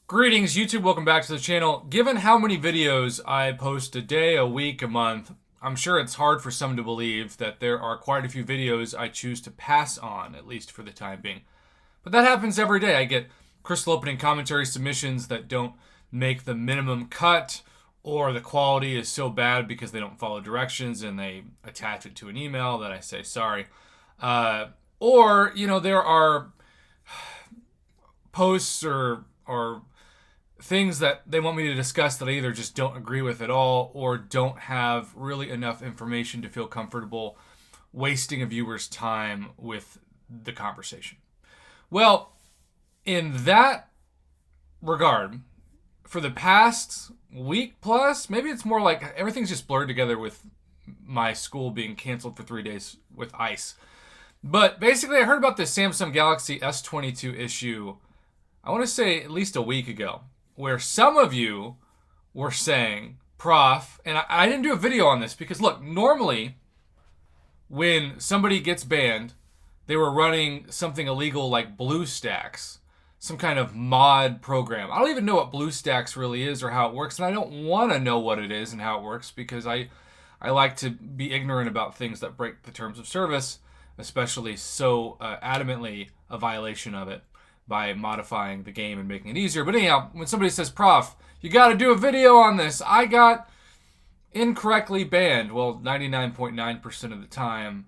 Greetings, YouTube. Welcome back to the channel. Given how many videos I post a day, a week, a month, I'm sure it's hard for some to believe that there are quite a few videos I choose to pass on, at least for the time being. But that happens every day. I get crystal opening commentary submissions that don't make the minimum cut, or the quality is so bad because they don't follow directions and they attach it to an email that I say sorry. Or there are posts or things that they want me to discuss that I either just don't agree with at all or don't have really enough information to feel comfortable wasting a viewer's time with the conversation. Well, in that regard, for the past week plus, maybe it's more like everything's just blurred together with my school being canceled for 3 days with ice. But basically, I heard about this Samsung Galaxy S22 issue, I want to say at least a week ago, where some of you were saying, Prof, and I didn't do a video on this because, look, normally when somebody gets banned, they were running something illegal like BlueStacks, some kind of mod program. I don't even know what BlueStacks really is or how it works, and I don't want to know what it is and how it works because I like to be ignorant about things that break the terms of service, especially so adamantly a violation of it by modifying the game and making it easier. But anyhow, when somebody says, Prof, you got to do a video on this, I got incorrectly banned. Well, 99.9% of the time,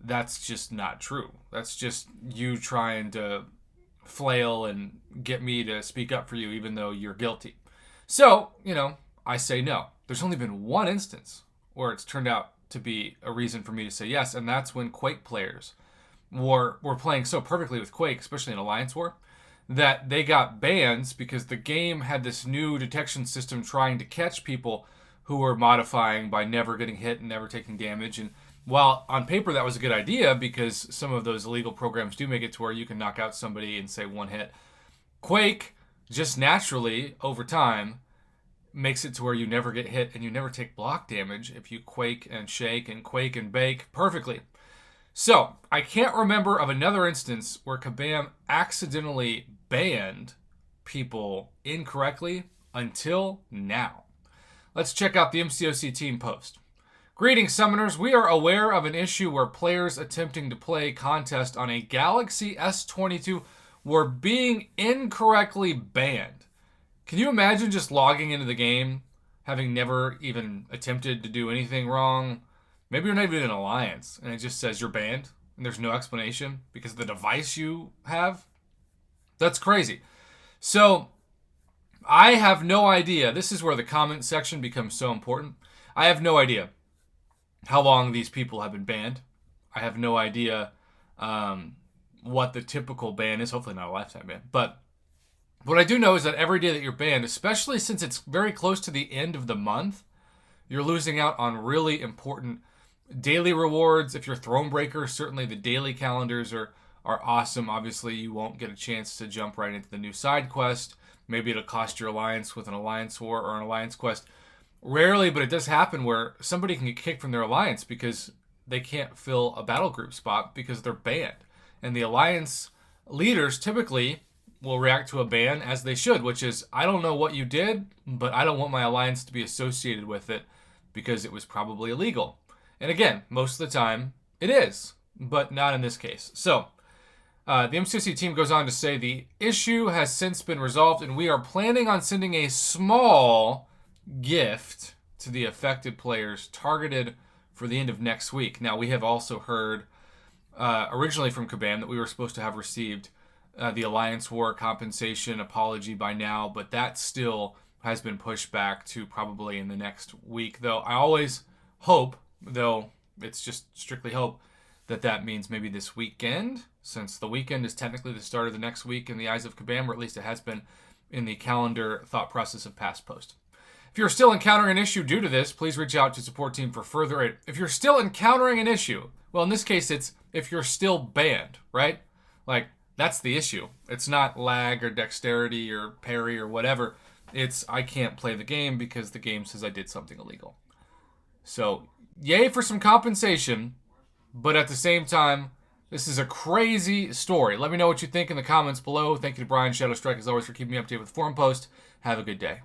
that's just not true. That's just you trying to flail and get me to speak up for you even though you're guilty. So, I say no. There's only been one instance where it's turned out to be a reason for me to say yes, and that's when Quake players were playing so perfectly with Quake, especially in Alliance War, that they got bans because the game had this new detection system trying to catch people who were modifying by never getting hit and never taking damage. And while on paper that was a good idea because some of those illegal programs do make it to where you can knock out somebody in, say, one hit, Quake just naturally, over time, makes it to where you never get hit and you never take block damage if you quake and shake and quake and bake perfectly. So, I can't remember of another instance where Kabam accidentally banned people incorrectly until now. Let's check out the MCOC team post. Greetings, Summoners. We are aware of an issue where players attempting to play contest on a Galaxy S22 were being incorrectly banned. Can you imagine just logging into the game, having never even attempted to do anything wrong? Maybe you're not even in an alliance, and it just says you're banned, and there's no explanation because of the device you have. That's crazy. So, I have no idea. This is where the comment section becomes so important. I have no idea how long these people have been banned. I have no idea what the typical ban is. Hopefully not a lifetime ban. But what I do know is that every day that you're banned, especially since it's very close to the end of the month, you're losing out on really important daily rewards. If you're Thronebreaker, certainly the daily calendars are awesome. Obviously, you won't get a chance to jump right into the new side quest. Maybe it'll cost your alliance with an alliance war or an alliance quest. Rarely, but it does happen where somebody can get kicked from their alliance because they can't fill a battle group spot because they're banned. And the alliance leaders typically will react to a ban as they should, which is, I don't know what you did, but I don't want my alliance to be associated with it because it was probably illegal. And again, most of the time, it is, but not in this case. So, the MCC team goes on to say, the issue has since been resolved, and we are planning on sending a small gift to the affected players targeted for the end of next week. Now, we have also heard originally from Kabam that we were supposed to have received the Alliance War compensation apology by now, but that still has been pushed back to probably in the next week, though I always hope, though it's just strictly hope, that means maybe this weekend, since the weekend is technically the start of the next week in the eyes of Kabam, or at least it has been in the calendar thought process of past posts. If you're still encountering an issue due to this, please reach out to support team for further aid. If you're still encountering an issue, well, in this case, it's if you're still banned, right? Like, that's the issue. It's not lag or dexterity or parry or whatever. It's I can't play the game because the game says I did something illegal. So, yay for some compensation, but at the same time, This is a crazy story. Let me know what you think in the comments below. Thank you to Brian Shadowstrike, as always, for keeping me updated with the forum post. Have a good day.